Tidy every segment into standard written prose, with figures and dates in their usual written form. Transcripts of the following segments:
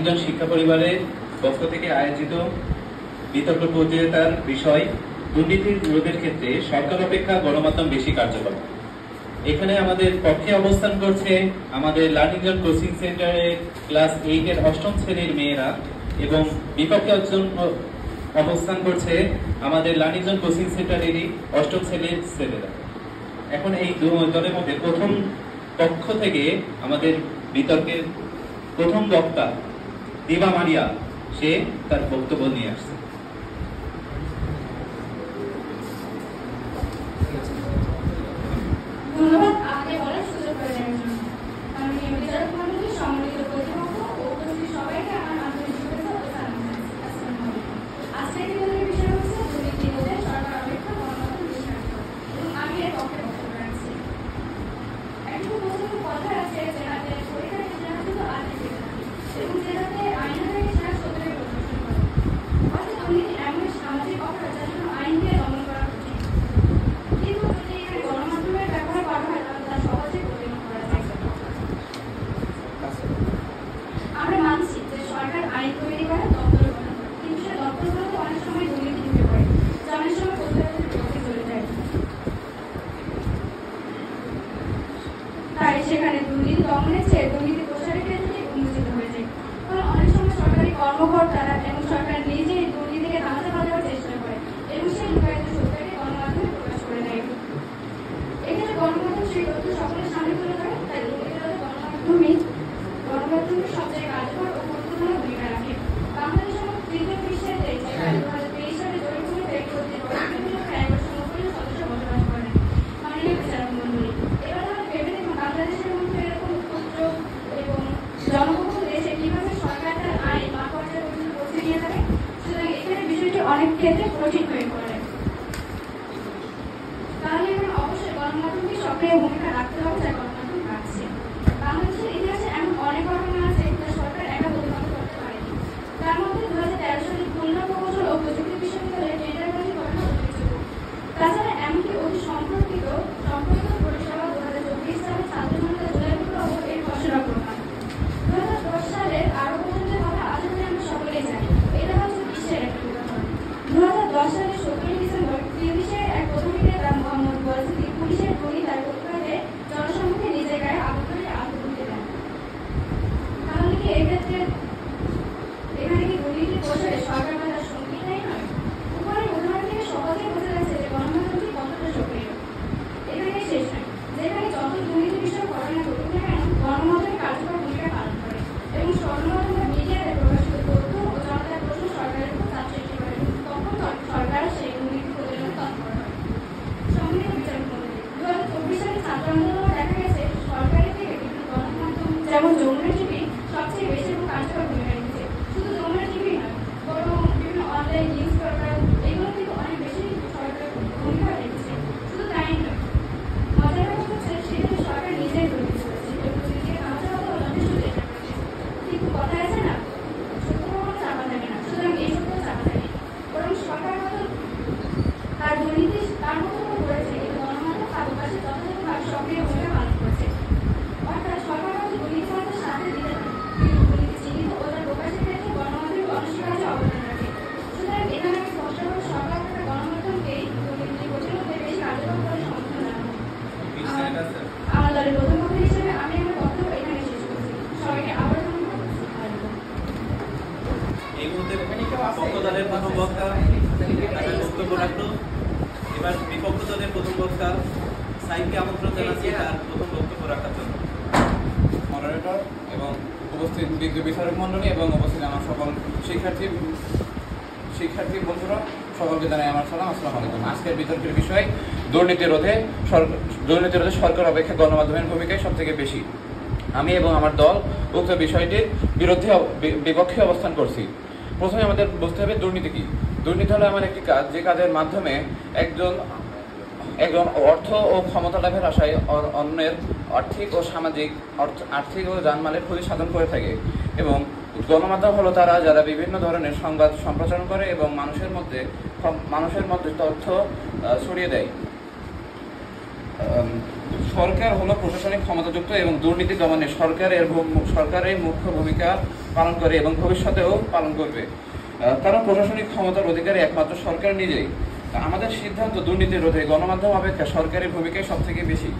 লালনির্জন শিক্ষা পরিবারের পক্ষ থেকে আয়োজিত বিতর্ক প্রতিযোগিতার বিষয় দুর্নীতি রোধের ক্ষেত্রে সরকার অপেক্ষা গণমাধ্যম বেশি কার্যকর। এখানে আমাদের পক্ষে অবস্থান করছে আমাদের লালনির্জন কোচিং সেন্টারের ক্লাস 8 এর 8ম শ্রেণীর মেয়েরা এবং বিপক্ষে অবস্থান করছে আমাদের লালনির্জন কোচিং সেন্টারেরই 8ম শ্রেণীর ছেলেরা। এখন এই দলের মধ্যে প্রথম পক্ষ থেকে আমাদের বিতর্কের প্রথম বক্তা দিবা মারিয়া, সে তার বক্তব্য নিয়ে আসছে। ধন্যবাদ আমাকে বলার সুযোগ করে দেওয়ার জন্য। মাননীয় বিচারক মণ্ডলী, সম্মানিত প্রতিপক্ষ ও উপস্থিত সবাইকে আমার আন্তরিক শুভেচ্ছা ও সালাম জানাচ্ছি। আসসালামু আলাইকুম। আজকের বিতর্কের বিষয় হচ্ছে দুর্নীতি রোধে সরকার অপেক্ষা গণমাধ্যম বেশি কার্যকর এবং আমি এর পক্ষে বক্তব্য রাখছি। একটু প্রচলিত কথা আছে যে হাতে পরীক্ষা নিজের হাতে তো আর নিজের হাতে, এবং যে হাতে আইন থাকে সেটা সত্যের প্রদর্শন করে। অর্থাৎ দুর্নীতি এমন সামাজিক অপরাধ যার জন্য আইন দিয়ে দমন করা কঠিন, কিন্তু যদি এখানে গণমাধ্যমের ব্যবহার করা হয় তাহলে তা সহজে প্রতিরোধ করা যায়। আমরা মানছি যে সরকার আইন তৈরি করে, দপ্তর গঠন করে, কিন্তু সে দপ্তরগুলোতে অনেক সময় দুর্নীতি ঢুকে পড়ে, যা অনেক সময় প্রতিরোধের বিরুদ্ধে চলে যায়। তাই সেখানে দুর্নীতি দমনের চেয়ে দুর্নীতি প্রসারের ক্ষেত্রে উন্মোচিত হয়ে যায়। কারণ অনেক সময় সরকারি কর্মকর্তারা এবং সরকার নিজেই দুর্নীতিকে ধামাতে বাজাবার চেষ্টা করে এবং সেই লুকায়িত সত্যকে গণমাধ্যমে প্রকাশ করে দেয়। এক্ষেত্রে গণমাধ্যম সেই তথ্য সকলের সামনে তুলে ধরে, তাই দুর্নীতি রোধে গণমাধ্যমের সবচেয়ে কার্যকর ও গুরুত্বপূর্ণ ভূমিকা রাখে। বাংলাদেশের মতো তৃতীয় বিশ্বের দেশ যেখানে 2023 সালে জরিপগুলোতে প্রতি বছর প্রায় 190 সদস্য বসবাস করেন। মাননীয় বিচারক মণ্ডলী, এবার তাহলে ভেবে দেখুন বাংলাদেশের মধ্যে এরকম ক্ষুদ্র এবং জনবহুল দেশে কিভাবে সরকার তার আইন মাঠ পর্যায়ে পর্যন্ত পৌঁছে নিয়ে যাবে। সুতরাং এখানে বিষয়টি অনেক ক্ষেত্রে কঠিন হয়ে পড়ে। তাহলে এখন অবশ্যই গণমাধ্যমকে সক্রিয় ভূমিকা রাখতে হবে, যা গণমাধ্যম রাখছে। বাংলাদেশের ইতিহাসে এমন অনেক ঘটনা আছে যা সরকার একা প্রতিহত করতে পারেনি। তার মধ্যে 2013 সালে খুলনা প্রকৌশল ও প্রযুক্তি বিশ্ববিদ্যালয়ে টেন্ডারবাজি ঘটনা উল্লেখযোগ্য। তাছাড়া এমনকি অতি সম্পর্কিত পরিষেবা 2024 সালে ছাত্র জনতা জুলাই বিপ্লব এর খসড়া প্রমাণ। 2010 সালের আরো পর্যন্ত কথা আশা করি আমরা সকলেই জানি। এটা হচ্ছে বিশ্বের একটা উদাহরণ। 2010 সালের 17 ডিসেম্বর পুলিশের এক প্রথম নেতা মোহাম্মদ ওয়াজিদ পুলিশের গুলি তার প্রতিবাদে জনসম্মুখে নিজের গায়ে আগুন ধরে আত্মঘাতী দেন। তাহলে কি এক্ষেত্রে এখানে কি দুর্নীতির প্রসারে সরকার বা তার সঙ্গীটাই নয়? উপরের উদাহরণ থেকে সহজেই বোঝা যাচ্ছে যে গণমাধ্যমটি কতটা সক্রিয়। এখানে শেষ নয়, যেখানে যত দুর্নীতি বিষয়ে ঘটনা ঘটুক না কেন, গণমাধ্যম কার্যকর ভূমিকা পালন করে এবং গণমাধ্যম বা মিডিয়াতে প্রকাশিত তথ্য ও জনতার প্রশ্ন সরকারের উপর চাপ সৃষ্টি করে এবং তখন সরকার সেই দুর্নীতি প্রতিরোধে তৎপর হয়। সম্মিলিত বিচারক মণ্ডলী, 2024 সালে ছাত্র আন্দোলনে দেখা গেছে সরকারের থেকে বিভিন্ন গণমাধ্যম যেমন যমুনা টিভি সবচেয়ে বেশি এবং কার্যকর ভূমিকা রেখেছে। শুধু যমুনা টিভি নয়, বরং বিভিন্ন অনলাইন নিউজ পোর্টাল এগুলো কিন্তু অনেক বেশি সরকার ভূমিকা রেখেছে। শুধু তাই নয়, মজার ব্যাপার হচ্ছে সেখানে সরকার নিজেই দুর্নীতি করেছে এবং দুর্নীতিকে ধামাতে বাজাবার যথেষ্ট চেষ্টা করেছে। কিন্তু কথা আছে না, সত্য কখনো চাপা থাকে না। সুতরাং এই সত্য চাপা থাকে, বরং সরকার হয়তো তার দুর্নীতি তার মতো করে করেছে, কিন্তু গণমাধ্যম তার প্রকাশে যথাযথভাবে সক্রিয় ভূমিকা পালন করেছে। অর্থাৎ সরকার হয়তো দুর্নীতি মাত্র সাথে দিতে পারে, কিন্তু দুর্নীতি চিহ্নিত ও তার প্রকাশের ক্ষেত্রে গণমাধ্যম অনস্বীকার্য অবদান রাখে। সুতরাং এখানে আমি স্পষ্টভাবে সরকার তথা গণমাধ্যমকেই দুর্নীতি প্রতিরোধে বেশি কার্যকর করে সমর্থন জানাবো। আমার দলের প্রথম পক্ষ হিসেবে আমি আমার বক্তব্য এখানে শেষ করছি। সবাইকে আবার ধন্যবাদ। এই মুহূর্তে পক্ষ দলের প্রথম বক্তা বক্তব্য রাখলো। এবার বিপক্ষ দলের প্রথম বক্তা সাইকে আমন্ত্রণ জানাচ্ছি তার প্রথম বক্তব্য রাখার জন্য। মডারেটর এবং উপস্থিত বিচারক মণ্ডলী এবং উপস্থিত আমার সকল শিক্ষার্থী বন্ধুরা, সকলকে জানাই আমার সালাম। আসসালামু আলাইকুম। আজকের বিতর্কের বিষয় দুর্নীতি রোধে সরকার অপেক্ষা গণমাধ্যমের ভূমিকাই সব থেকে বেশি। আমি এবং আমার দল উক্ত বিষয়টির বিপক্ষে অবস্থান করছি। প্রথমে আমাদের বুঝতে হবে দুর্নীতি কি। দুর্নীতি হলো এমন একটি কাজ যে কাজের মাধ্যমে একজন অর্থ ও ক্ষমতা লাভের আশায় অন্যের আর্থিক ও জানমালের ক্ষতি সাধন করে থাকে। এবং গণমাধ্যম হলো তারা যারা বিভিন্ন ধরনের সংবাদ সম্প্রচারণ করে এবং মানুষের মধ্যে তথ্য ছড়িয়ে দেয়। সরকার হলো প্রশাসনিক ক্ষমতাযুক্ত এবং দুর্নীতি দমনে সরকারের মুখ্য ভূমিকা পালন করে এবং ভবিষ্যতেও পালন করবে, কারণ প্রশাসনিক ক্ষমতার অধিকারী একমাত্র সরকার নিজেই। আমাদের সিদ্ধান্ত দুর্নীতি রোধে গণমাধ্যম অপেক্ষা সরকারের ভূমিকাই সব থেকে বেশি।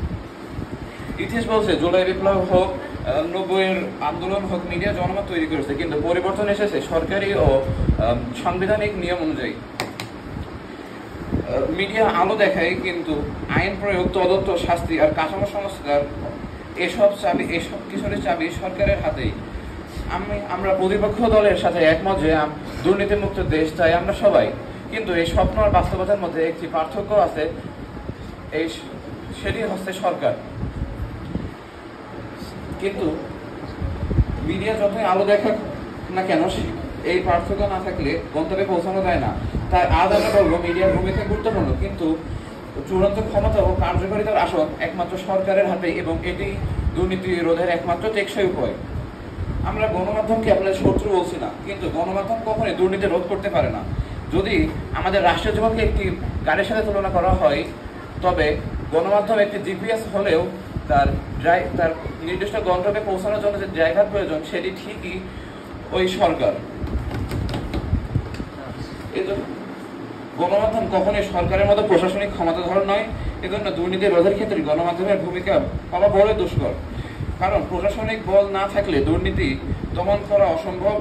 ইতিহাস বলছে জুলাই বিপ্লব হোক, 90-এর আন্দোলন হোক, মিডিয়া জনমত তৈরি করেছে, কিন্তু পরিবর্তন এসেছে সরকারি ও সাংবিধানিক নিয়ম অনুযায়ী। মিডিয়া আলো দেখায়, কিন্তু আইন প্রয়োগ, তদন্ত, শাস্তি আর কাঠামো সংস্কার এসব কিছুর চাবি সরকারের হাতেই। আমরা প্রতিপক্ষ দলের সাথে একমত যে দুর্নীতিমুক্ত দেশ চাই আমরা সবাই, কিন্তু এই স্বপ্ন আর বাস্তবতার মধ্যে একটি পার্থক্য আছে, সেটি হচ্ছে সরকার। কিন্তু মিডিয়া যতই আলো দেখাক না কেন, এই পার্থক্য না থাকলে গন্তব্যে পৌঁছানো যায় না। তাই আজ আমরা বলবো মিডিয়ার ভূমিকা গুরুত্বপূর্ণ, কিন্তু চূড়ান্ত ক্ষমতা ও কার্যকারিতার আসন একমাত্র সরকারের হাতে এবং এটি দুর্নীতি রোধের একমাত্র টেকসই উপায়। আমরা গণমাধ্যমকে আপনাদের শত্রু বলছি না, কিন্তু গণমাধ্যম কখনোই দুর্নীতি রোধ করতে পারে না। যদি আমাদের রাষ্ট্রীয় জীবনকে একটি গাড়ির সাথে তুলনা করা হয়, তবে গণমাধ্যম একটি জিপিএস হলেও তার নির্দিষ্ট গন্তব্যে পৌঁছানোর জন্য যে ড্রাইভার প্রয়োজন সেটি ঠিকই ওই সরকার। গণমাধ্যম কখনোই সরকারের মতো প্রশাসনিক ক্ষমতাধর নয়। এজন্য দুর্নীতি রোধের ক্ষেত্রে গণমাধ্যমের ভূমিকা পাওয়া বড় দুষ্কর, কারণ প্রশাসনিক বল না থাকলে দুর্নীতি দমন করা অসম্ভব,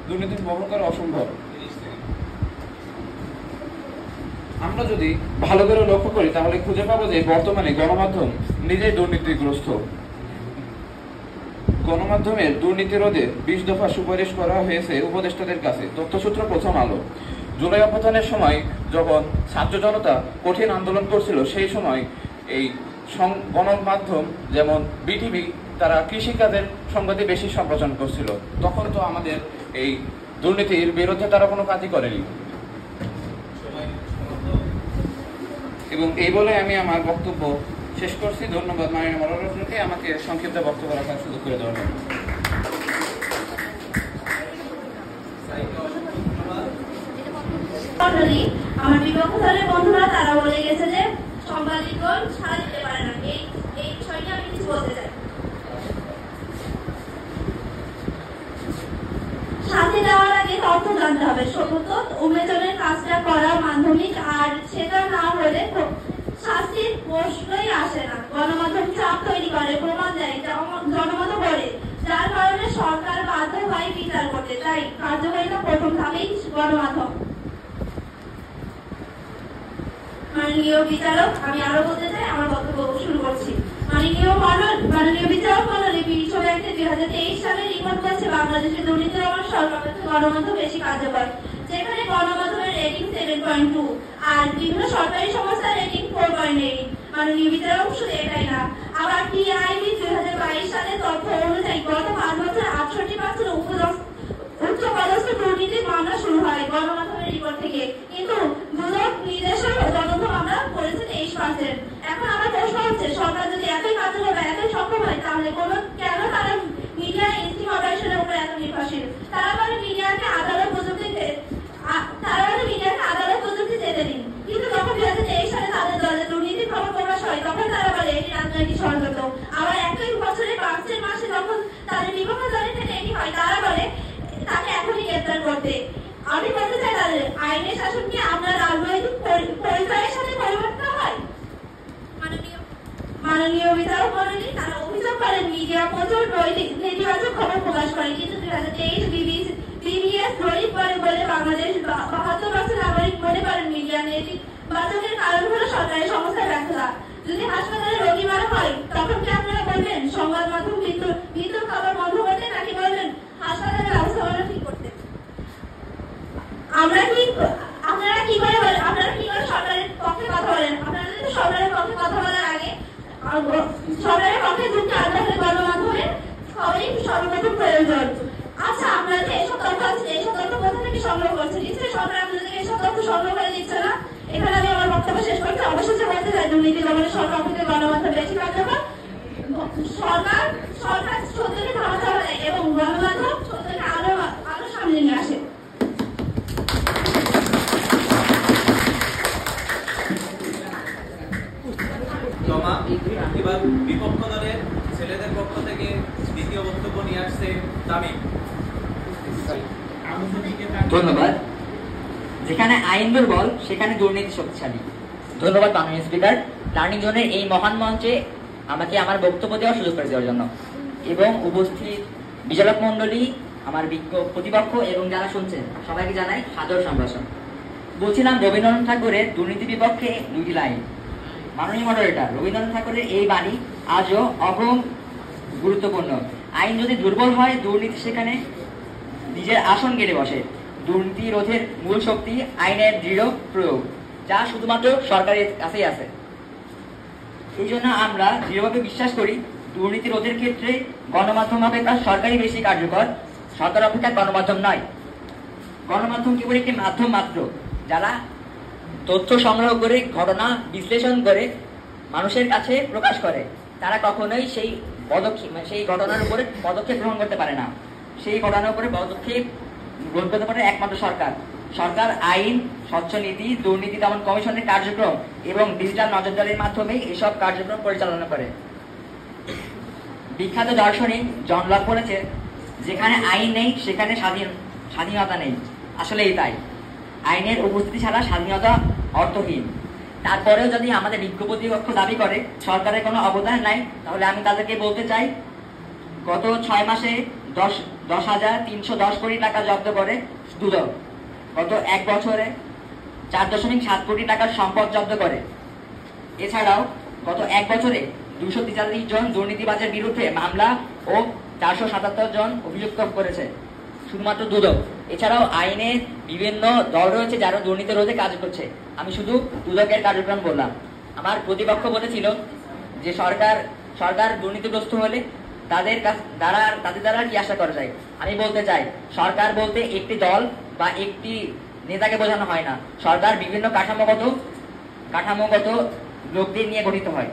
দুর্নীতি দমন করা অসম্ভব। আমরা যদি ভালো করে লক্ষ্য করি তাহলে খুঁজে পাবো যে বর্তমানে গণমাধ্যম নিজেই দুর্নীতিগ্রস্ত। গণমাধ্যমের দুর্নীতি রোধে 20 দফা সুপারিশ করা হয়েছে উপদেষ্টাদের কাছে। তথ্যসূত্র প্রথম আলো। জুলাই অভ্যুত্থানের সময় যখন ছাত্র জনতা কঠিন আন্দোলন করছিল, সেই সময় এই গণমাধ্যম যেমন বিটিভি তারা কৃষিকাজের সংবাদই বেশি সম্প্রচার করছিল। তখন তো আমাদের এই দুর্নীতির বিরুদ্ধে তারা কোনো কাজই করেনি। এবং এই বলে আমি আমার বক্তব্য শেষ করছি। ধন্যবাদ মাননীয় মডারেটরকে আমাকে সংক্ষিপ্ত বক্তব্য রাখার সুযোগ করে দেওয়ার জন্য। আমার বিপক্ষ দলের বন্ধুরা তারা বলে গেছে যে সাংবাদিকগণ সাড়া দিতে পারে না, এই বিষয়টি আমি কিছু বলতে চাই। সাথে যাওয়ার আগে তথ্য জানতে হবে। সমস্ত উন্মেচনের কাজটা করা মাধ্যমিক, আর সেটা না হলে শাস্তির প্রশ্নই আসে না। গণমাধ্যম চাপ তৈরি করে, প্রমাণ দেয়, জনমত করে, যার কারণে সরকার বাধ্য হয় বিচার করতে। তাই কার্যকারিতা প্রথম ধাপেই গণমাধ্যম। মাননীয় বিচারক, আমি আরো বলতে চাই, আমার বক্তব্য শুরু করছি। মাননীয় বিচারক মন্ডলী, বিশ্ব ব্যাংকের 2023 সালের রিপোর্ট বলছে বাংলাদেশের দুর্নীতি দমন সরকারের গণমাধ্যম বেশি কার্যকর, যেখানে গণমাধ্যমের রেটিং 7.2 আর বিভিন্ন সরকারি সংস্থার রেটিং 4.8। মাননীয় বিচারক, শুধু এটাই না, আবার টিআইবি 2022 সালের তথ্য অনুযায়ী গত 5 বছরে 68% উচ্চ পদস্থ দুর্নীতির মামলা শুরু হয় গণমাধ্যমের রিপোর্ট থেকে, কিন্তু দুদক নিজস্ব তদন্ত মামলা করেছে 23%। এখন আমার প্রশ্ন হচ্ছে, সরকার যদি এতই কার্যকর বা এতই সক্ষম হয়, তাহলে কেন তারা মিডিয়া ইনস্টিং অপারেশনের উপর এত নির্ভরশীল? তারা বলে মিডিয়াকে আদালত প্রযুক্তি যেতে দিন, কিন্তু যখন 2023 সালে তাদের দলে দুর্নীতির খবর প্রকাশ হয়, তখন তারা বলে এটি রাজনৈতিক ষড়যন্ত্র। আবার একই বছরের মার্চের মাসে যখন তাদের বিপক্ষ দলের থেকে এটি হয়, তারা বলে তাকে এখনই গ্রেফতার করতে। আমি বলতে চাই, তাদের আইনের শাসন কি আমরা রাজনৈতিক পরিচয়ের সাথে পরিবর্তন হয়? মাননীয় বিচারক মন্ডলী, তারা অভিযোগ করেন মিডিয়া প্রচুর নেতিবাচক খবর প্রকাশ করে, কিন্তু 2023 বিবিএস জরিপ করে বলে বাংলাদেশ 72% নাগরিক মনে করেন মিডিয়া নেতিবাচকের কারণ হলো সরকারি সংস্থার ব্যর্থতা। যদি হাসপাতালে রোগী মারা হয়, তখন কি আপনারা বলবেন সংবাদ মাধ্যম মৃত্যুর খবর বন্ধ করতে, নাকি বলবেন হাসপাতালের ব্যবস্থাপনা ঠিক করতে? আপনারা কি করে সরকারের পক্ষে কথা বলেন? আপনারা যদি সরকারের পক্ষে কথা বলার আগে সরকারের পক্ষে যুক্তি আনতে হলে গণমাধ্যমের খবরই সর্বপ্রথম প্রয়োজন। আচ্ছা, আপনারা যে এইসব তথ্য আছে, এইসব তথ্য কোথা থেকে সংগ্রহ করছেন? নিশ্চয়ই সরকার আপনাদের এইসব তথ্য সংগ্রহ করে দিচ্ছে না। এখানে আমি আমার বক্তব্য শেষ করছি। অবশেষে বলতে চাই, দুর্নীতি দমনে সরকার থেকে গণমাধ্যম বেশি কার্যকর। সরকার সত্যকে থামাতে হবে এবং গণমাধ্যম সত্যকে আরো সামনে নিয়ে আসে। জমা ধন্যবাদ। যেখানে আইন দুর্বল সেখানে দুর্নীতি শক্তিশালী। ধন্যবাদ মাননীয় স্পিকার, লার্নিং জোনের এই মহান মঞ্চে আমাকে আমার বক্তব্য দেওয়ার সুযোগ করে দেওয়ার জন্য এবং উপস্থিত বিচারক মন্ডলী, আমার প্রতিপক্ষ এবং যারা শুনছেন সবাইকে জানাই সাদর সম্ভাষণ। বলছিলাম রবীন্দ্রনাথ ঠাকুরের দুর্নীতি বিপক্ষে দুইটি লাইন। মাননীয় মডারেটর, রবীন্দ্রনাথ ঠাকুরের এই বাণী আজও অগ্রম গুরুত্বপূর্ণ। আইন যদি দুর্বল হয় দুর্নীতি সেখানে নিজের আসন গেড়ে বসে। দুর্নীতি রোধের মূল শক্তি আইনের দৃঢ় প্রয়োগ, যা শুধুমাত্র সরকারের কাছেই আছে। এই জন্য আমরা দৃঢ়ভাবে বিশ্বাস করি দুর্নীতি রোধের ক্ষেত্রে গণমাধ্যম অপেক্ষা সরকারই বেশি কার্যকর, সরকার অপেক্ষা গণমাধ্যম নয়। গণমাধ্যম কেবল একটি মাধ্যম মাত্র, যারা তথ্য সংগ্রহ করে ঘটনা বিশ্লেষণ করে মানুষের কাছে প্রকাশ করে। তারা কখনোই সেই ঘটনার উপরে পদক্ষেপ গ্রহণ করতে পারে না। সেই ঘটনার উপরে পদক্ষেপ গ্রহণ করতে পারে একমাত্র সরকার। সরকার আইন, স্বচ্ছ নীতি, দুর্নীতি দমন কমিশনের কার্যক্রম এবং ডিজিটাল নজরদারির মাধ্যমে এসব কার্যক্রম পরিচালনা করে। বিখ্যাত দার্শনিক জন লক বলেছে, যেখানে আইন নেই সেখানে স্বাধীনতা নেই। আসলেই তাই, আইনের উপস্থিতি ছাড়া স্বাধীনতা অর্থহীন। তারপরেও যদি আমাদের বিজ্ঞ প্রতিপক্ষ দাবি করে সরকারের কোনো অবদান নাই, তাহলে আমি তাদেরকে বলতে চাই, গত 6 মাসে 10,310 কোটি টাকা জব্দ করে দুদক। গত 1 বছরে 4.7 কোটি টাকার সম্পদ জব্দ করে। এছাড়াও গত 1 বছরে 243 জন দুর্নীতিবাজের বিরুদ্ধে মামলা ও 477 জন অভিযুক্ত করেছে শুধুমাত্র দুদক। এছাড়াও আইনের বিভিন্ন দল রয়েছে যারা দুর্নীতি রোধে কাজ করছে। আমি শুধু দুদকের কার্যক্রম বললাম। আমার প্রতিপক্ষ বলেছিল যে সরকার দুর্নীতিগ্রস্ত হলে তাদের দ্বারা কি আশা করা যায়। আমি বলতে চাই, সরকার বলতে একটি দল বা একটি নেতাকে বোঝানো হয় না। সরকার বিভিন্ন কাঠামোগত লোকদের নিয়ে গঠিত হয়।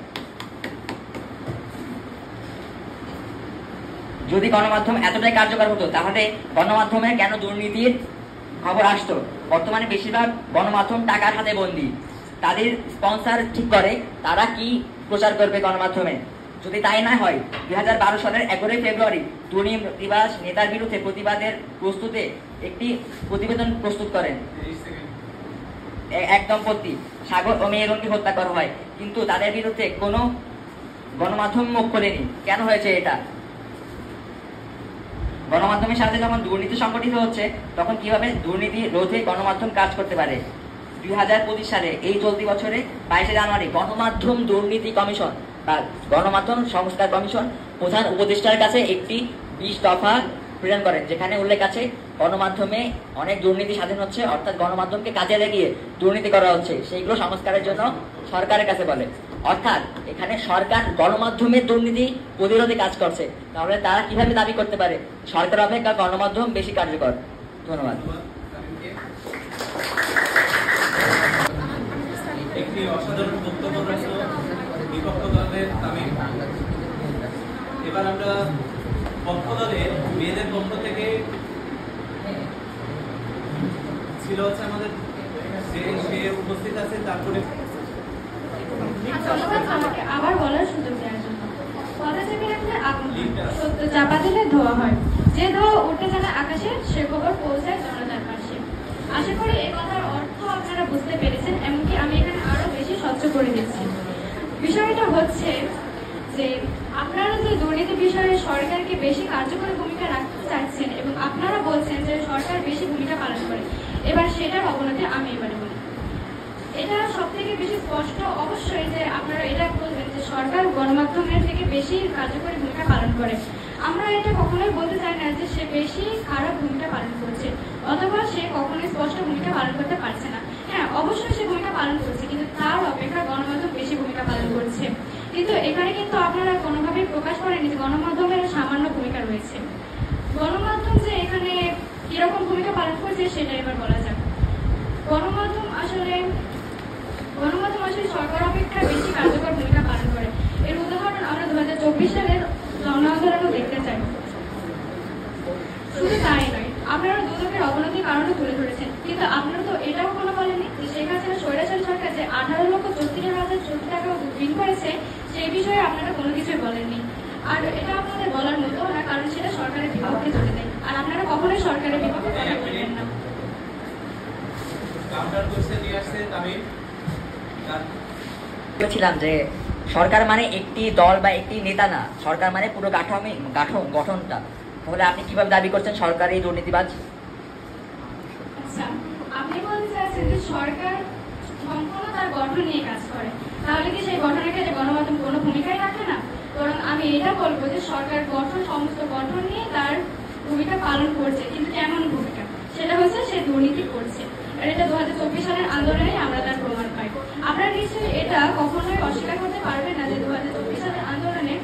যদি গণমাধ্যম এতটাই কার্যকর হতো তাহলে গণমাধ্যমে কেন দুর্নীতির খবর আসতো? বর্তমানে বেশিরভাগ গণমাধ্যম টাকার হাতে বন্দী। তাদের স্পন্সর ঠিক করে তারা কি প্রচার করবে গণমাধ্যমে। যদি তাই না হয়, 2012 সালের 11 ফেব্রুয়ারি দুর্নীতিবাজ নেতার বিরুদ্ধে প্রতিবাদের প্রস্তুতে একটি প্রতিবেদন প্রস্তুত করেন। এক দম্পতি সাগর ও মেহেরুনকে হত্যা করা হয়, কিন্তু তাদের বিরুদ্ধে কোনো গণমাধ্যম মুখ খোলেনি। কেন হয়েছে এটা? গণমাধ্যমের সাথে যখন দুর্নীতি সংগঠিত হচ্ছে তখন কিভাবে দুর্নীতি রোধে গণমাধ্যম কাজ করতে পারে? 2025 সালে এই চলতি বছরে 22 জানুয়ারি গণমাধ্যম দুর্নীতি কমিশন বা গণমাধ্যম সংস্কার কমিশন প্রধান উপদেষ্টার কাছে একটি 20 দফা প্রেরণ করেন, যেখানে উল্লেখ আছে গণমাধ্যমে অনেক দুর্নীতি স্বাধীন হচ্ছে, অর্থাৎ গণমাধ্যমকে কাজে লাগিয়ে দুর্নীতি করা হচ্ছে, সেইগুলো সংস্কারের জন্য সরকারের কাছে বলে। অর্থাৎ এখানে সরকার গণমাধ্যমের দুর্নীতি প্রতিরোধে কাজ করছে। তাহলে তারা কিভাবে দাবি করতে পারে সরকার অপেক্ষা গণমাধ্যম বেশি কার্যকর? ধন্যবাদ। একটি অসাধারণ বক্তব্য রাখলো বিপক্ষ দলের তামিম। এবার আমরা পক্ষ দলের মেয়েদের পক্ষ থেকে ছিল হচ্ছে আমাদের সে উপস্থিত আছে, তারপরে আমাকে আবার বলার সুযোগ দেওয়ার জন্য। কথা থেকে রাখলে আগুন সত্য চাপা দিলে ধোয়া হয়, যে ধোয়া উঠে জানা আকাশে সে খবর পৌঁছায় জনতার পাশে। আশা করি এই কথার অর্থ আপনারা বুঝতে পেরেছেন, এমনকি আমি এখানে আরো বেশি স্বচ্ছ করে দিচ্ছি। বিষয়টা হচ্ছে যে আপনারা যে দুর্নীতি বিষয়ে সরকারকে বেশি কার্যকরী ভূমিকা রাখতে চাচ্ছেন এবং আপনারা বলছেন যে সরকার বেশি ভূমিকা পালন করে, এবার সেটার অবনতি আমি এবারে বলি। এটা সব থেকে বেশি স্পষ্ট অবশ্যই যে আপনারা এটা বলবেন যে সরকার গণমাধ্যমের থেকে বেশি কার্যকরী ভূমিকা পালন করে। আমরা এটা কখনোই বলতে চাই না যে সে বেশি খারাপ ভূমিকা পালন করছে অথবা সে কখনোই স্পষ্ট ভূমিকা পালন করতে পারছে না। হ্যাঁ, অবশ্যই সে ভূমিকা পালন করছে, কিন্তু তার অপেক্ষা গণমাধ্যম বেশি ভূমিকা পালন করছে। কিন্তু এখানে কিন্তু আপনারা কোনোভাবেই প্রকাশ করেনি যে গণমাধ্যমের সামান্য ভূমিকা রয়েছে। গণমাধ্যম যে এখানে কিরকম ভূমিকা পালন করছে সেটা এবার বলা যাক। গণমাধ্যম আসলে সরকার অপেক্ষা বেশি কার্যকর ভূমিকা পালন করে। এর উদাহরণ আমরা 2024 সালের গণ আন্দোলনও দেখতে চাই। শুধু তাই নয়, আপনারা দুদকের অবনতির কারণে তুলে ধরেছেন, কিন্তু আপনারা তো এটাও কোনো বলেননি যে শেখ হাসিনা স্বৈরাচারী সরকার যে 18,34,000 কোটি টাকা ঋণ করেছে সেই বিষয়ে আপনারা কোনো কিছুই বলেননি। আর এটা আপনাদের বলার মতো না, কারণ সেটা সরকারের বিপক্ষে চলে যায়, আর আপনারা কখনোই সরকারের বিপক্ষে কথা বলবেন না। কাউন্টার কোশ্চেন নিয়ে আসছে তামিম। বলেছিলাম যে সরকার মানে একটি দল বা একটি নেতা না, সরকার মানে পুরো গঠনটা। তাহলে আপনি কিভাবে দাবি করছেন সরকার এই দুর্নীতিবাজ? আচ্ছা, আপনি বলতে চাচ্ছেন যে সরকার সম্পূর্ণ তার গঠন নিয়ে কাজ করে, তাহলে কি সেই গঠনের ক্ষেত্রে গণমাধ্যম কোনো ভূমিকাই রাখে না? বরং আমি এটা বলবো যে সরকার সমস্ত গঠন নিয়ে তার ভূমিকা পালন করছে, কিন্তু কেমন ভূমিকা? সেটা হচ্ছে সে দুর্নীতি করছে। আর এটা 2024 সালের আন্দোলনে আমরা তার প্রমাণ পাই। আপনারা নিশ্চয়ই এটা কখনোই অস্বীকার করতে পারবেন না যে 2024 সালের আন্দোলনে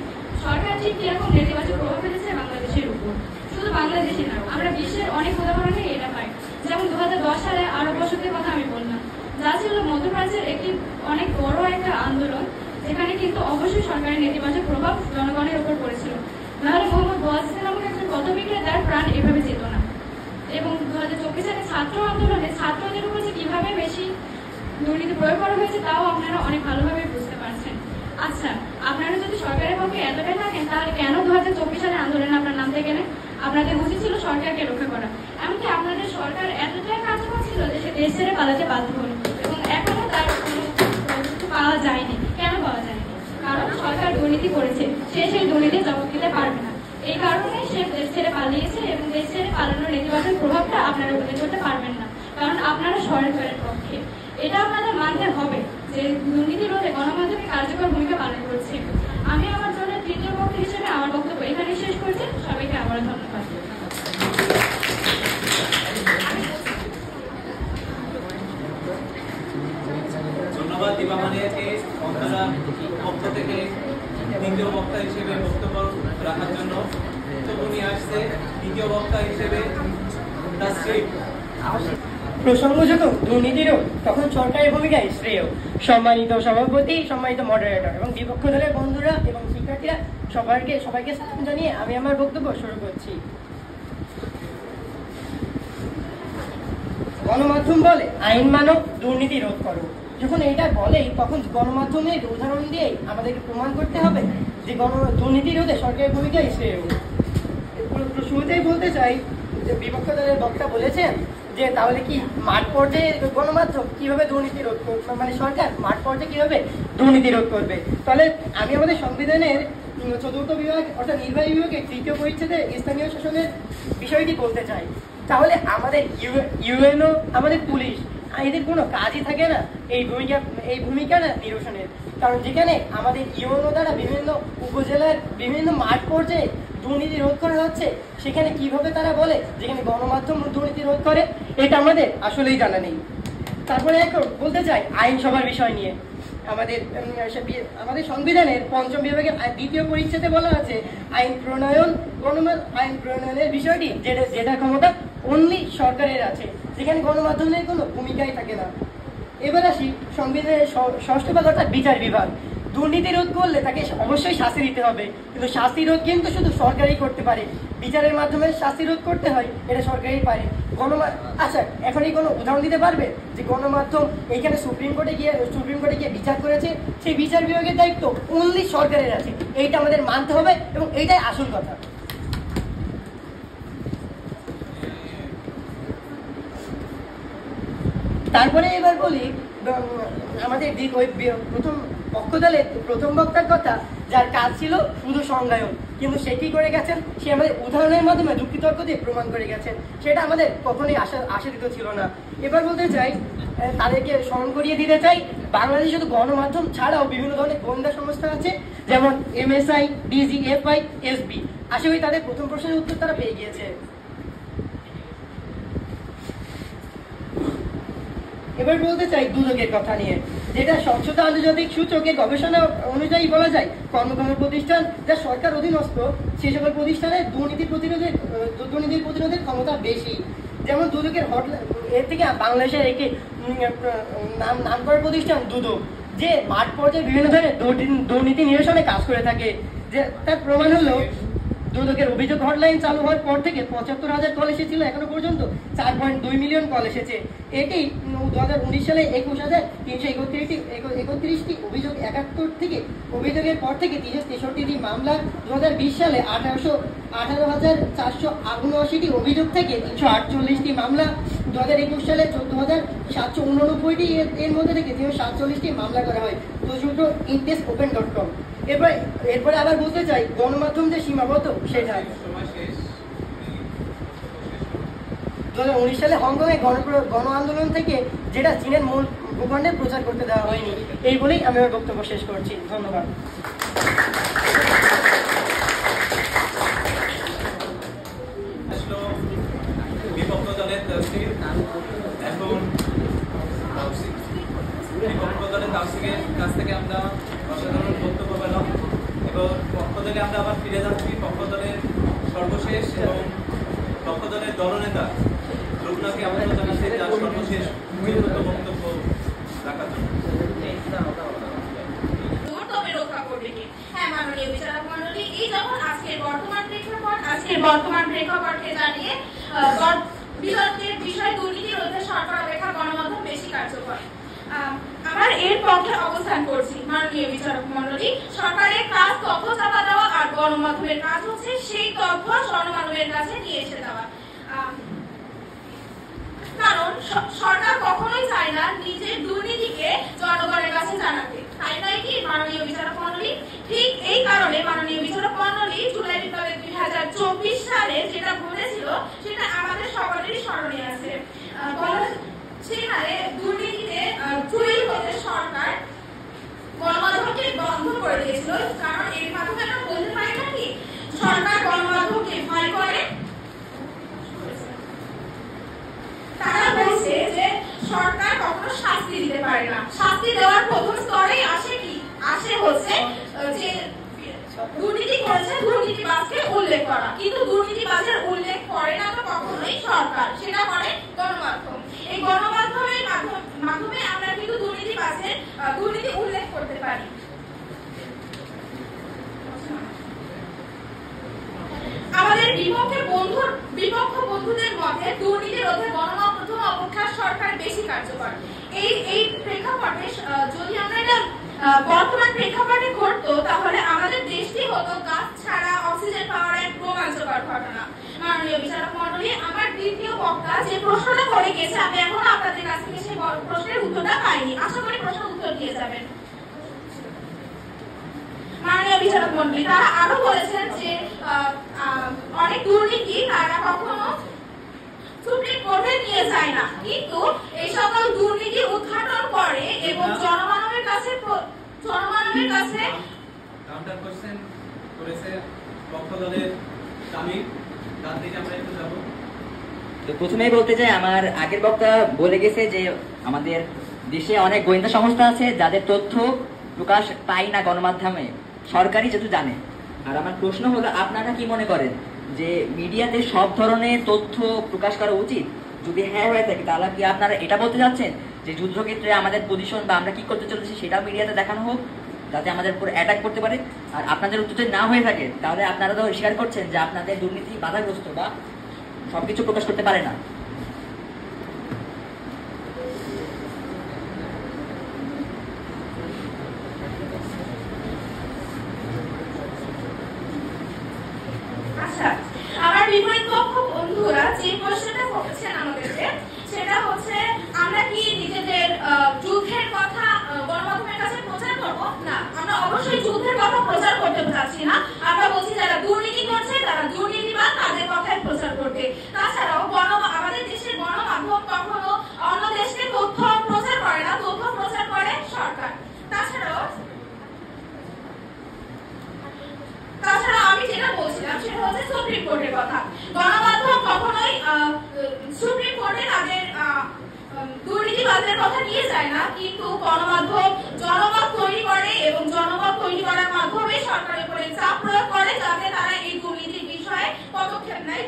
সরকার ঠিক কিরকম নেতিবাচক প্রভাব ফেলেছে বাংলাদেশের উপর। শুধু বাংলাদেশে না, আমরা বিশ্বের অনেক উদাহরণে এটা পাই। যেমন 2010 সালে আরব বসতির কথা আমি বললাম, যা ছিল মধ্যপ্রাচ্যের একটি অনেক বড় একটা আন্দোলন, যেখানে কিন্তু অবশ্যই সরকারের নেতিবাচক প্রভাব জনগণের উপর পড়েছিল। নাহলে মোহাম্মদ ওয়াজিদ নামক একজন পথ বিক্রেতার প্রাণ এভাবে যেত না। এবং 2024 সালে ছাত্র আন্দোলনে ছাত্রদের উপর যে কিভাবে বেশি দুর্নীতি প্রয়োগ করা হয়েছে তাও আপনারা অনেক ভালোভাবে বুঝতে পারছেন। আচ্ছা, আপনারা যদি সরকারের পক্ষে এতটাই থাকেন, তাহলে কেন 2024 সালের আন্দোলনে আপনার নামতে গেলেন? আপনাদের উচিত ছিল সরকারকে রক্ষা করা। এমনকি আপনাদের সরকার এতটাই কার্যকর ছিল যে সে দেশ ছেড়ে পালাতে বাধ্য হলো, এবং এখনো তার কোনো প্রযুক্তি পাওয়া যায়নি। কেন পাওয়া যায়নি? কারণ সরকার দুর্নীতি করেছে, সে সেই দুর্নীতির জবাব দিতে পারবে না। এই কারণে সে দেশ ছেড়ে পালিয়েছে, এবং দেশ ছেড়ে পালানোর নেতিবাচক প্রভাবটা আপনারা উপলব্ধি করতে পারবেন না, কারণ আপনারা সরকারের পক্ষে। এটা আপনাদের মানতে হবে যে দুর্নীতি রোধে গণমাধ্যমে কার্যকর ভূমিকা পালন করছে। আমি আমার জন্য তৃতীয় পক্ষ হিসেবে আমার বক্তব্য এখানেই শেষ করছি। সবাইকে আবার ধন্যবাদ। ধন্যবাদ দীপামানিয়াকে আপনারা পক্ষ থেকে দ্বিতীয় বক্তা হিসেবে বক্তব্য রাখার জন্য। উনি আসছে দ্বিতীয় বক্তা হিসেবে তাসরিফ। প্রসঙ্গ যখন দুর্নীতিরও তখন সরকারের ভূমিকায় শ্রেয়। সম্মানিত সভাপতি, সম্মানিত মডারেটর এবং বিপক্ষ দলের বন্ধুরা এবং শিক্ষার্থীরা, সবাইকে সালাম জানিয়ে আমি আমার বক্তব্য শুরু করছি। গণমাধ্যম বলে আইন মানো, দুর্নীতি রোধ করো। যখন এটা বলেই তখন গণমাধ্যমের উদাহরণ দিয়েই আমাদেরকে প্রমাণ করতে হবে যে দুর্নীতি রোধে সরকারের ভূমিকায় শ্রেয়। শুরুতেই বলতে চাই যে বিপক্ষ দলের বক্তা বলেছেন যে তাহলে কি মাঠ পর্যায়ে গণমাধ্যম কিভাবে দুর্নীতি রোধ করবে, মানে সরকার মাঠ পর্যায়ে কিভাবে দুর্নীতি রোধ করবে। তাহলে আমি আমাদের সংবিধানের 4র্থ বিভাগ অর্থাৎ নির্বাহী বিভাগের 3য় পরিচ্ছেদে স্থানীয় শাসনের বিষয়টি বলতে চাই। তাহলে আমাদের ইউএনও, আমাদের পুলিশ, এদের কোনো কাজই থাকে না এই ভূমিকা না নিরসনের। কারণ যেখানে আমাদের ইউএনও দ্বারা বিভিন্ন উপজেলার বিভিন্ন মাঠ পর্যায়ে দুর্নীতি রোধ করা হচ্ছে, সেখানে কিভাবে তারা বলে যেখানে গণমাধ্যম দুর্নীতি রোধ করে, এটা আমাদের আসলেই জানা নেই। তারপরে এখন বলতে চাই আইনসভার বিষয় নিয়ে। আমাদের সংবিধানের 5ম বিভাগের 2য় পরিচ্ছেদে বলা আছে আইন প্রণয়নের বিষয়টি যেটা ক্ষমতা অনলি সরকারের আছে, যেখানে গণমাধ্যমের কোনো ভূমিকাই থাকে না। এবার আসি সংবিধানের 6ষ্ঠ বিভাগ অর্থাৎ বিচার বিভাগ। দুর্নীতি রোধ করলে তাকে অবশ্যই শাস্তি দিতে হবে, কিন্তু শাস্তি রোধ কিন্তু শুধু সরকারই করতে পারে। বিচারের মাধ্যমে শাস্তি রোধ করতে হয়, এটা সরকারই পারে। আচ্ছা, এখনই কোনো উদাহরণ দিতে পারবে যে গণমাধ্যম এইখানে সুপ্রিম কোর্টে গিয়ে বিচার করেছে, সেই বিচার বিভাগের দায়িত্ব অনলি সরকারের আছে। এইটা আমাদের মানতে হবে এবং এইটাই আসল কথা। তারপরে এবার বলি আমাদের প্রথম পক্ষ দলের প্রথম বক্তার কথা, যার কাজ ছিল শুধু সংজ্ঞায়ন, কিন্তু সে কি করে গেছেন, সে আমাদের উদাহরণের মাধ্যমে যুক্তিতর্ক দিয়ে প্রমাণ করে গেছেন। সেটা আমাদের কখনোই আশাতীত ছিল না। এবার বলতে চাই, তাদেরকে স্মরণ করিয়ে দিতে চাই, বাংলাদেশে শুধু গণমাধ্যম ছাড়াও বিভিন্ন ধরনের গোয়েন্দা সংস্থা আছে, যেমন MSI, DGFI, SB। আশা করি তাদের প্রথম প্রশ্নের উত্তর তারা পেয়ে গিয়েছে। এবার বলতে চাই দুদকের কথা নিয়ে, যেটা স্বচ্ছতা আন্তর্জাতিক সূচকের গবেষণা অনুযায়ী বলা যায় কর্মক্ষম প্রতিষ্ঠান যা সরকার অধীনস্থ, সে সকল প্রতিষ্ঠানে দুর্নীতি প্রতিরোধের ক্ষমতা বেশি। যেমন দুদকের হটলাইন, এর থেকে বাংলাদেশের একটি নাম করা প্রতিষ্ঠান দুদক, যে মাঠ পর্যায়ে বিভিন্ন ধরনের দুর্নীতি নিরসনে কাজ করে থাকে। যে তার প্রমাণ হলো দুদকের অভিযোগ হটলাইন চালু হওয়ার পর থেকে ৭৫,০০০ কল এসেছিল, এখনো পর্যন্ত ৪.২ মিলিয়ন কল এসেছে। এটি 2019 সালে ২১,৩৩৩ অভিযোগ ৭১ থেকে অভিযোগের পর থেকে ৩৬৩টি মামলা, 2020 সালে 18,৪৭৯টি অভিযোগ থেকে ৩৪৮টি মামলা, 2021 সালে 14,789টি এর মধ্যে থেকে 347টি মামলা করা হয় শুধুমাত্র intestOpen.com। এরপরে আবার বলতে চাই গণমাধ্যম যে সীমাবদ্ধ সেটা 2019 সালে হংকংয়ে গণ আন্দোলন থেকে যেটা চীনের মূল ভূখণ্ডে প্রচার করতে দেওয়া হয়নি। এই বলেই আমি আমার বক্তব্য শেষ করছি। ধন্যবাদ। বিপক্ষ দলের তাফসীর এখন বিপক্ষ দলের তাফসীরের কাছ থেকে আমরা অসাধারণ বক্তব্য পেলাম এবং পক্ষ দলে আমরা আবার ফিরে যাচ্ছি পক্ষ দলের সর্বশেষ এবং পক্ষ দলের দলনেতা রুকনাকে আমন্ত্রণ জানাচ্ছি তার সর্বশেষ বক্তব্য রাখার জন্য। মাননীয় বিচারক মণ্ডলী, এই যখন আজকের বর্তমান প্রেক্ষাপটকে জানিয়ে বিতর্কের বিষয় দুর্নীতি রোধে সরকার অপেক্ষা গণমাধ্যম বেশি কার্যকর, আমার এর পক্ষে অবস্থান করছি। মাননীয় বিচারক মণ্ডলী, সরকারের কাজ তথ্য চাপা দেওয়া আর গণমাধ্যমের কাজ হচ্ছে সেই তথ্য গণমাধ্যমের কাছে নিয়ে এসে দেওয়া। কারণ সরকার কখনোই চায় না নিজের দুর্নীতিকে জনগণের কাছে জানাতে, তাই নয় কি মাননীয় বিচারক মণ্ডলী? ঠিক এই কারণে মাননীয় বিচারক মণ্ডলী জুলাই বিপ্লবের 2024 সালে যেটা ঘটেছিল সেটা আমাদের সবারই স্মরণে আছে। সেখানে দুর্নীতিতে চুরি হতে সরকার গণমাধ্যমকে বন্ধ করে দিয়েছিল। কারণ এর মাধ্যমে আমরা বলতে পারি না কি সরকার গণমাধ্যমকে ভয় করে। তারা বলছে যে সরকার কখনো শাস্তি দিতে পারে না। শাস্তি দেওয়ার প্রথম স্তরেই আসে কি? আসে হচ্ছে যে দুর্নীতি করেছে দুর্নীতিবাজকে উল্লেখ করা, কিন্তু দুর্নীতিবাজের উল্লেখ করে না তো কখনোই সরকার, সেটা করে গণমাধ্যম। এই গণমাধ্যমের মাধ্যমে আমরা কিন্তু দুর্নীতিবাজের দুর্নীতি উল্লেখ করতে পারি। আমাদের বিপক্ষ বন্ধুদের মধ্যে দুর্নীতি রোধে গণমাধ্যম অপেক্ষা সরকার বেশি কার্যকর। এই প্রেক্ষাপটে যদি আমরা এটা বর্তমান প্রেক্ষাপটে ঘটতো তাহলে আমাদের দেশটি হতো গাছ ছাড়া অক্সিজেন পাওয়ার এক রোমাঞ্চকর ঘটনা। মাননীয় বিচারক মণ্ডলী, আমার দ্বিতীয় বক্তা যে প্রশ্নটা করে গেছে আমি এখনো আপনাদের কাছ থেকে সেই প্রশ্নের উত্তরটা পাইনি। আশা করি প্রশ্নের উত্তর দিয়ে যাবেন। মাননীয় বিচারক মণ্ডলী, তারা আরো বলেছেন যে অনেক দুর্নীতি তারা কখনো সুপ্রিম কোর্টে নিয়ে যায় না, কিন্তু এই সকল দুর্নীতি উদ্ঘাটন করে এবং জনমানবের কাছে কাউন্টার কোশ্চেন করেছে পক্ষ দলের তামিম। তার দিকে আমরা একটু যাব। তো প্রথমেই বলতে চাই, আমার আগের বক্তা বলে গেছে যে আমাদের দেশে অনেক গোয়েন্দা সংস্থা আছে যাদের তথ্য প্রকাশ পায় না গণমাধ্যমে, সরকারই যেহেতু জানে। আর আমার প্রশ্ন হলো, আপনারা কি মনে করেন যে মিডিয়াতে সব ধরনের তথ্য প্রকাশ করা উচিত? যদি হ্যাঁ হয়ে থাকে তাহলে কি আপনারা এটা বলতে যাচ্ছেন যে যুদ্ধক্ষেত্রে আমাদের পজিশন বা আমরা কি করতে চলেছি সেটাও মিডিয়াতে দেখানো হোক যাতে আমাদের উপর অ্যাটাক করতে পারে? আর আপনাদের উত্তর যদি না হয়ে থাকে তাহলে আপনারা তো স্বীকার করছেন যে আপনাদের দুর্নীতি বাধাগ্রস্ত বা সবকিছু প্রকাশ করতে পারে না। আচ্ছা, আমার বিপরীত পক্ষ বন্ধুরা যে প্রশ্নটা করেছেন আমাদেরকে সেটা হচ্ছে আমরা কি নিজেদের যুদ্ধের কথা গণমাধ্যমের কাছে প্রচার করবো? না, আমরা অবশ্যই যুদ্ধের কথা প্রচার করতে চাচ্ছি না। আমরা বলছি যারা দুর্নীতি করছে তারা দুর্নীতিবাদ, তাদের কথাই প্রচার করতে। তাছাড়াও আমাদের দেশের গণমাধ্যম কখনো অন্য দেশকে তথ্য প্রচার করে না, তথ্য প্রচার করে সরকার। তাছাড়াও আমি যেটা বলছিলাম সেটা হচ্ছে সুপ্রিম কোর্টের কথা। গণমাধ্যম কখনোই সুপ্রিম কোর্টে তাদের দুর্নীতিবাদের কথা নিয়ে যায় না, কিন্তু গণমাধ্যম জনমত তৈরি করে এবং জনমত তৈরি করার মাধ্যমে সরকারের উপরে চাপ প্রয়োগ করে যাতে তারা এই দুর্নীতির বিষয়ে পদক্ষেপ নেয়,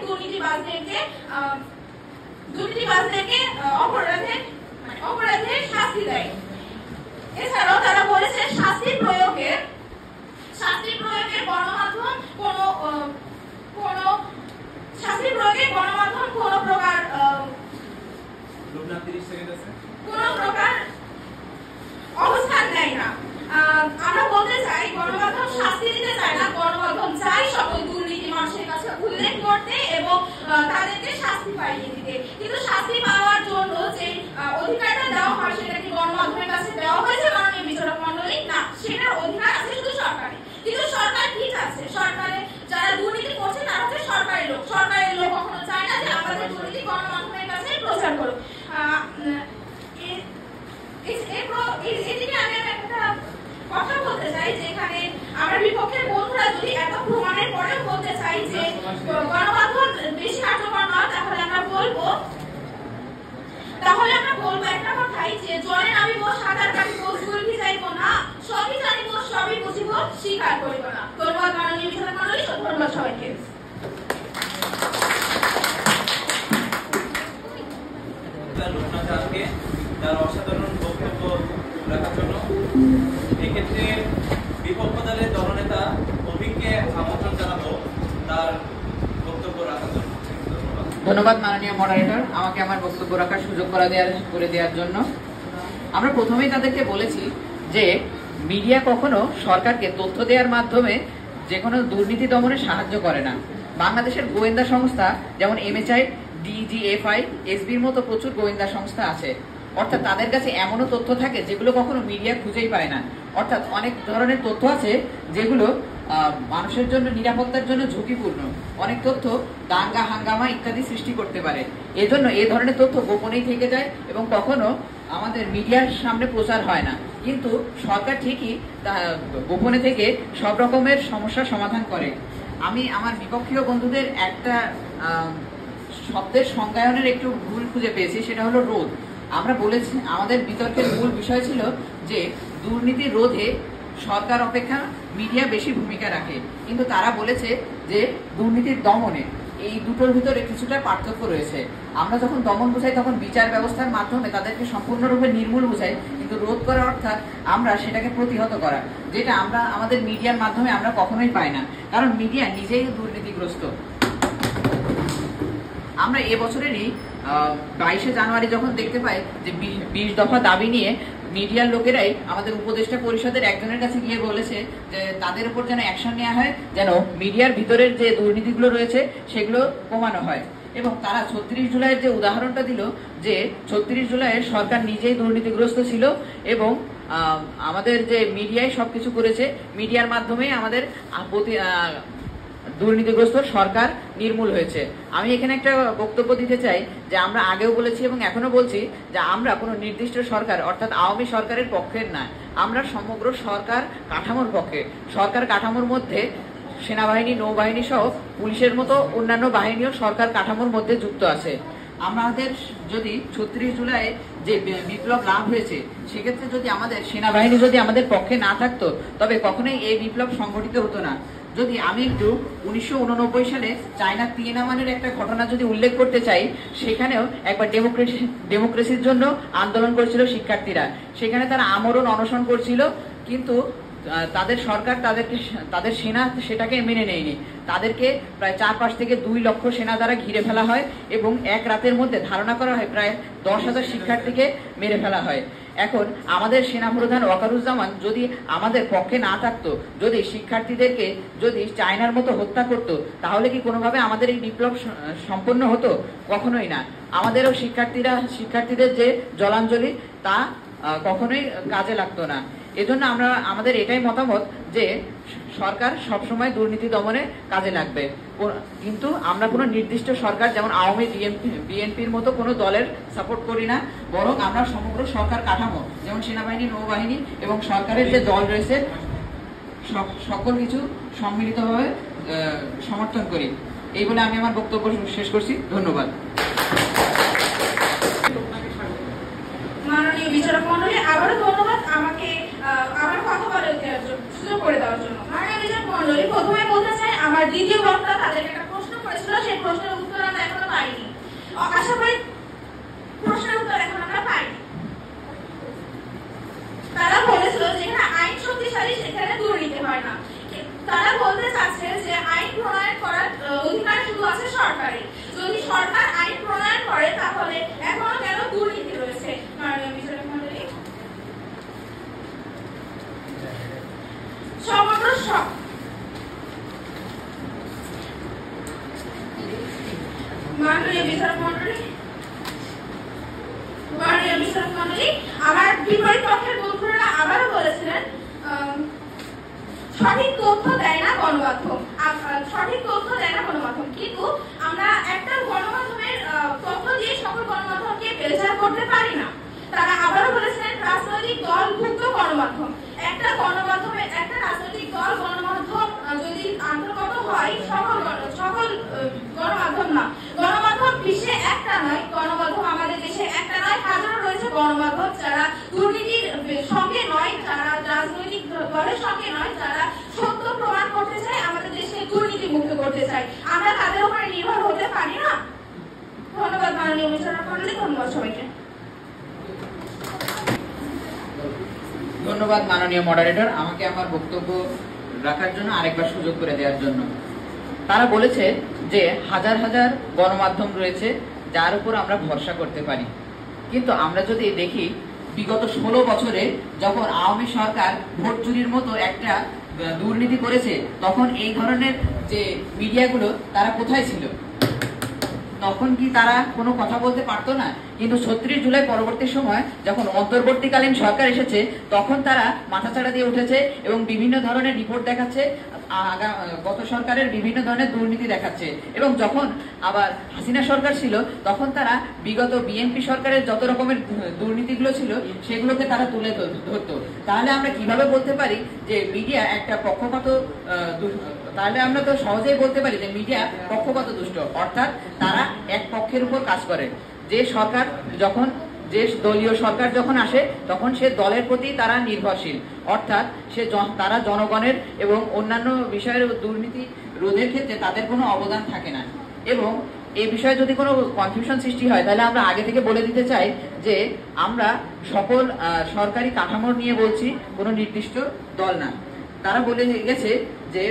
দুর্নীতিবাজদেরকে অপরাধের শাস্তি দেয়। এছাড়াও তারা বলেছে শাস্তি প্রয়োগে গণমাধ্যম কোনো প্রকার অবস্থান নেয় না। আমরা বলতে চাই গণমাধ্যম শাস্তি দিতে চায় না, গণমাধ্যম চায় সকল দুর্নীতি মানুষের কাছে উল্লেখ করতে এবং তাদেরকে শাস্তি পাইয়ে দিতে। কিন্তু শাস্তি পাওয়ার দুর্নীতি গণমাধ্যমের কাছে প্রচার করো। এদিকে আমি একটা কথা বলতে চাই, যেখানে আমার বিপক্ষের বন্ধুরা যদি এত প্রমাণের পরেও বলতে চাই যে গণমাধ্যম বেশি কার্যকর নয়, তাহলে আমরা বলবো একটা কথাই, যে জলে নামিব সাঁতার কাটিব চুল ভিজাইব না, সবই জানিব সবই বুঝিব স্বীকার করিব না। ধন্যবাদ মাননীয় বিচারক মণ্ডলী, ধন্যবাদ সবাইকে। তার অসাধারণ বক্তব্য রাখার জন্য এক্ষেত্রে বিপক্ষ দলের দলনেতা অভিজ্ঞকে আমন্ত্রণ জানাবো তার বক্তব্য রাখার জন্য। ধন্যবাদ মাননীয় মডারেটর, আমাকে আমার বক্তব্য রাখার সুযোগ করে দেওয়ার জন্য। আমরা প্রথমেই তাদেরকে বলেছি যে মিডিয়া কখনো সরকারকে তথ্য দেওয়ার মাধ্যমে যে কোনো দুর্নীতি দমনে সাহায্য করে না। বাংলাদেশের গোয়েন্দা সংস্থা যেমন এমএচআই, ডিজিএফআই, এসবির মতো প্রচুর গোয়েন্দা সংস্থা আছে। অর্থাৎ তাদের কাছে এমনও তথ্য থাকে যেগুলো কখনো মিডিয়া খুঁজেই পায় না। অর্থাৎ অনেক ধরনের তথ্য আছে যেগুলো মানুষের জন্য, নিরাপত্তার জন্য ঝুঁকিপূর্ণ। অনেক তথ্য দাঙ্গা হাঙ্গামা ইত্যাদি সৃষ্টি করতে পারে। এজন্য এই ধরনের তথ্য গোপনেই থেকে যায় এবং কখনো আমাদের মিডিয়ার সামনে প্রচার হয় না। কিন্তু সরকার ঠিকই গোপনে থেকে সব রকমের সমস্যার সমাধান করে। আমি আমার বিপক্ষীয় বন্ধুদের একটা শব্দের সংজ্ঞায়নের একটু ভুল খুঁজে পেয়েছি, সেটা হলো রোধ। আমরা বলেছি, আমাদের বিতর্কের মূল বিষয় ছিল যে দুর্নীতি রোধে সরকার অপেক্ষা মিডিয়া বেশি ভূমিকা রাখে, কিন্তু তারা বলেছে যে দুর্নীতির দমনে। এই দুটোর ভিতরে কিছুটা পার্থক্য রয়েছে। আমরা যখন দমন বোঝাই তখন বিচার ব্যবস্থার মাধ্যমে তাদেরকে সম্পূর্ণরূপে নির্মূল বোঝাই, কিন্তু রোধ করা অর্থাৎ আমরা সেটাকে প্রতিহত করা, যেটা আমরা আমাদের মিডিয়ার মাধ্যমে আমরা কখনোই পাই না, কারণ মিডিয়া নিজেই দুর্নীতিগ্রস্ত। আমরা এবছরেরই 22শে জানুয়ারি যখন দেখতে পাই যে 20 দফা দাবি নিয়ে মিডিয়ার লোকেরাই আমাদের উপদেষ্টা পরিষদের একজনের কাছে গিয়ে বলেছে যে তাদের উপর যেন অ্যাকশন নেওয়া হয়, যেন মিডিয়ার ভিতরের যে দুর্নীতিগুলো রয়েছে সেগুলো কমানো হয়। এবং তারা 36 জুলাইয়ের যে উদাহরণটা দিল, যে 36 জুলাইয়ের সরকার নিজেই দুর্নীতিগ্রস্ত ছিল এবং আমাদের যে মিডিয়ায় সবকিছু করেছে, মিডিয়ার মাধ্যমে আমাদের দুর্নীতিগ্রস্ত সরকার নির্মূল হয়েছে। আমি এখানে একটা বক্তব্য দিতে চাই যে আমরা আগেও বলেছি এবং এখনো বলছি যে আমরা কোনো নির্দিষ্ট সরকার অর্থাৎ আওয়ামী সরকারের পক্ষের না, আমরা সমগ্র সরকার কাঠামোর পক্ষে। সরকার কাঠামোর মধ্যে সেনাবাহিনী, নৌবাহিনী সহ পুলিশের মতো অন্যান্য বাহিনীও সরকার কাঠামোর মধ্যে যুক্ত আছে। আমাদের যদি 36 জুলাই যে বিপ্লব লাভ হয়েছে, সেক্ষেত্রে যদি আমাদের সেনাবাহিনী যদি আমাদের পক্ষে না থাকতো তবে কখনোই এই বিপ্লব সংগঠিত হতো না। যদি আমি একটু 1989 সালে চায়না তিয়েনানমেনের একটা ঘটনা যদি উল্লেখ করতে চাই, সেখানেও একবার ডেমোক্রেসির জন্য আন্দোলন করেছিল শিক্ষার্থীরা। সেখানে তারা আমরণ অনশন করছিল, কিন্তু তাদের সরকার তাদের সেনা সেটাকে মেনে নেয়নি। তাদেরকে প্রায় 4-5 থেকে 2 লক্ষ সেনা দ্বারা ঘিরে ফেলা হয় এবং এক রাতের মধ্যে ধারণা করা হয় প্রায় 10,000 শিক্ষার্থীকে মেরে ফেলা হয়। এখন আমাদের সেনাপ্রধান ওয়াকারুজ্জামান যদি আমাদের পক্ষে না থাকতো, যদি শিক্ষার্থীদেরকে যদি চায়নার মতো হত্যা করত, তাহলে কি কোনোভাবে আমাদের এই বিপ্লব সম্পন্ন হতো? কখনোই না। আমাদেরও শিক্ষার্থীদের যে জলাঞ্জলি তা কখনোই কাজে লাগতো না। এজন্য আমাদের এটাই মতামত যে সরকার সবসময় দুর্নীতি দমনে কাজে লাগবে, কিন্তু আমরা কোনো নির্দিষ্ট সরকার যেমন আওয়ামী, বিএনপির মতো কোনো দলের সাপোর্ট করি না, বরং আমরা সমগ্র সরকার কাঠামো যেমন সেনাবাহিনী, নৌবাহিনী এবং সরকারের যে দল রয়েছে সকল কিছু সম্মিলিতভাবে সমর্থন করি। এই বলে আমি আমার বক্তব্য শেষ করছি। ধন্যবাদ। মাননীয় বিচারক মণ্ডলী, আবারও ধন্যবাদ আমাকে আমার কথা বলার সুযোগ করে দেওয়ার জন্য। মাননীয় বিচারক মণ্ডলী, প্রথমে বলতে চাই আমার দ্বিতীয় বক্তা তাদেরকে একটা প্রশ্ন করেছিল, সেই প্রশ্নের উত্তর আমরা এখনো পাইনি। আশা করি প্রশ্নের উত্তর এখন আমরা পাইনি। তারা বলেছিল যেখানে আইন শক্তিশালী সেখানে দুর্নীতি হয় না। তারা বলতে চাচ্ছে যে আইন প্রণয়ন করার অধিকার শুধু আছে সরকারের। যদি সরকার আইন প্রণয়ন করে তাহলে এখনো কেন দুর্নীতি রয়েছে? মাননীয় বিচারক মণ্ডলী, সমগ্র মাননীয় বিচারক মণ্ডলী, আমার বিপরীত পক্ষের বন্ধুরা আবারও বলেছিলেন সঠিক তথ্য দেয় না গণমাধ্যম, কিন্তু আমরা একটা গণমাধ্যমের করতে পারি না। তারা আবারও বলেছেন রাজনৈতিক দলভুক্ত গণমাধ্যম। একটা গণমাধ্যমের একটা রাজনৈতিক দল গণমাধ্যম যদি অন্তর্গত হয় সকল গণমাধ্যম না। গণমাধ্যম বিশ্বে একটা নয়, গণমাধ্যম আমাদের দেশে একটা নয়, হাজারো রয়েছে গণমাধ্যম যারা দুর্নীতির সঙ্গে নয়, যারা রাজনৈতিক দলের সঙ্গে নয়, যারা সত্য প্রমাণ করতে চায়, আমাদের দেশকে দুর্নীতি মুক্ত করতে চায়। আমরা তাদের উপরে নির্ভর হতে পারি না। ধন্যবাদ মাননীয় মিশনার মন্ডলী, ধন্যবাদ সবাইকে। ধন্যবাদ মাননীয় মডারেটর, আমাকে আমার বক্তব্য রাখার জন্য আরেকবার সুযোগ করে দেওয়ার জন্য। তারা বলেছে যে হাজার হাজার গণমাধ্যম রয়েছে যার উপর আমরা ভরসা করতে পারি, কিন্তু আমরা যদি দেখি বিগত 16 বছরে যখন আওয়ামী সরকার ভোট চুরির মতো একটা দুর্নীতি করেছে, তখন এই ধরনের যে মিডিয়াগুলো তারা কোথায় ছিল? তখন কি তারা কোনো কথা বলতে পারতো না? কিন্তু 36 জুলাই পরবর্তী সময় যখন অন্তর্বর্তীকালীন সরকার এসেছে, তখন তারা মাথাচাড়া দিয়ে উঠেছে এবং বিভিন্ন ধরনের রিপোর্ট দেখাচ্ছে, গত সরকারের বিভিন্ন ধরনের দুর্নীতি দেখাচ্ছে। এবং যখন আবার হাসিনা সরকার ছিল, তখন তারা বিগত বিএনপি সরকারের যত রকমের দুর্নীতিগুলো ছিল সেগুলোকে তারা তুলে ধরতো। তাহলে আমরা কিভাবে বলতে পারি যে মিডিয়া একটা পক্ষপাত? তাহলে আমরা তো সহজেই বলতে পারি যে মিডিয়া পক্ষপাত দুষ্ট, অর্থাৎ তারা এক পক্ষের উপর কাজ করে। যে সরকার যখন যে দলীয় সরকার যখন আসে, তখন সে দলের প্রতি তারা নির্ভরশীল, অর্থাৎ তারা জনগণের এবং অন্যান্য বিষয়ের দুর্নীতি রোধের ক্ষেত্রে তাদের কোনো অবদান থাকে না। এবং এই বিষয়ে যদি কোনো কনফিউশন সৃষ্টি হয়, তাহলে আমরা আগে থেকে বলে দিতে চাই যে আমরা সকল সরকারি কাঠামো নিয়ে বলছি, কোনো নির্দিষ্ট দল না। তারা বলে গেছে যে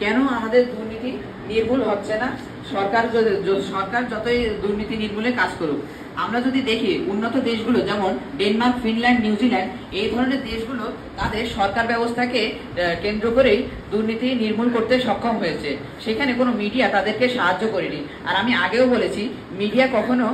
কেন আমাদের দুর্নীতি নির্মূল হচ্ছে না, সরকার যতই দুর্নীতি নির্মূলে কাজ করুক। আমরা যদি দেখি উন্নত দেশগুলো যেমন ডেনমার্ক, ফিনল্যান্ড, নিউজিল্যান্ড, এই ধরনের দেশগুলো তাদের সরকার ব্যবস্থাকে কেন্দ্র করেই দুর্নীতি নির্মূল করতে সক্ষম হয়েছে। সেখানে কোনো মিডিয়া তাদেরকে সাহায্য করেনি। আর আমি আগেও বলেছি, মিডিয়া কখনো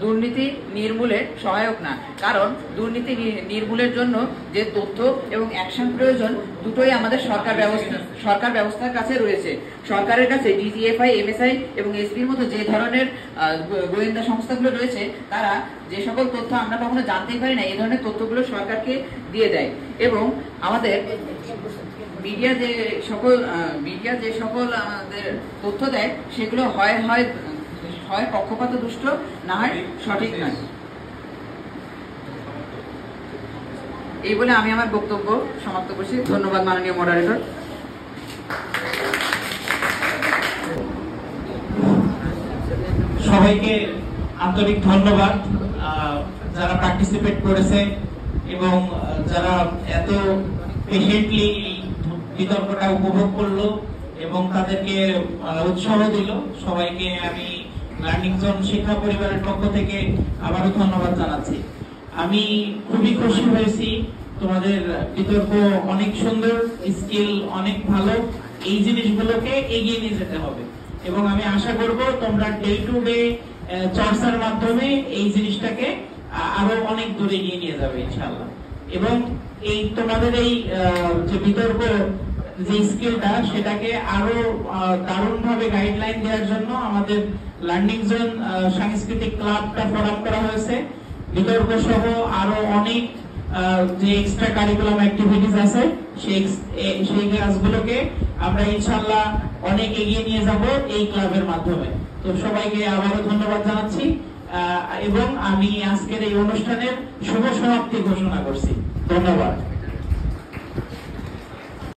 দুর্নীতি নির্মূলে সহায়ক না, কারণ দুর্নীতি নির্মূলের জন্য যে তথ্য এবং অ্যাকশন প্রয়োজন, দুটোই আমাদের সরকার ব্যবস্থার কাছে রয়েছে। সরকারের কাছে ডিজিএফআই, এমএসআই এবং এসবির মতো যে ধরনের গোয়েন্দা সংস্থাগুলো রয়েছে, তারা যে সকল তথ্য আমরা কখনো জানতেই পারি না, এই ধরনের তথ্যগুলো সরকারকে দিয়ে দেয়। এবং আমাদের মিডিয়া যে সকল আমাদের তথ্য দেয়, সেগুলো হয় পক্ষপাত দুষ্ট, না হয় সঠিক নয়। এই বলে আমি আমার বক্তব্য সমাপ্ত করছি। ধন্যবাদ মাননীয় মডারেটর। সবাইকে আন্তরিক ধন্যবাদ যারা পার্টিসিপেট করেছে এবং যারা এত পেশেন্টলি বিতর্কটা উপভোগ করলো এবং তাদেরকে উৎসাহ দিল। সবাইকে আমি লার্নিং জোন শিক্ষা পরিবারের পক্ষ থেকে আবারও ধন্যবাদ জানাচ্ছি। আমি খুবই খুশি হয়েছি, তোমাদের বিতর্ক অনেক সুন্দর, স্কিল অনেক ভালো। এই জিনিসগুলোকে এগিয়ে নিয়ে যেতে হবে এবং আমি আশা করব তোমরা ডে টু ডে চর্চার মাধ্যমে এই জিনিসটাকে আরো অনেক দূরে এগিয়ে নিয়ে যাবে ইনশাআল্লাহ। এবং এই তোমাদের এই যে বিতর্ক যে স্কিলটা, সেটাকে আরো দারুণ ভাবে গাইডলাইন দেওয়ার জন্য আমাদের লার্নিং জোন সাংস্কৃতিক ক্লাবটা ফর্ম করা হয়েছে। বিতর্ক সহ আরো অনেক যে এক্সট্রা কারিকুলাম অ্যাক্টিভিটিস আছে, সেই কাজগুলোকে আমরা ইনশাআল্লাহ অনেক এগিয়ে নিয়ে যাব এই ক্লাবের মাধ্যমে। তো সবাইকে আবারও ধন্যবাদ জানাচ্ছি এবং আমি আজকের এই অনুষ্ঠানের শুভ সমাপ্তি ঘোষণা করছি। ধন্যবাদ।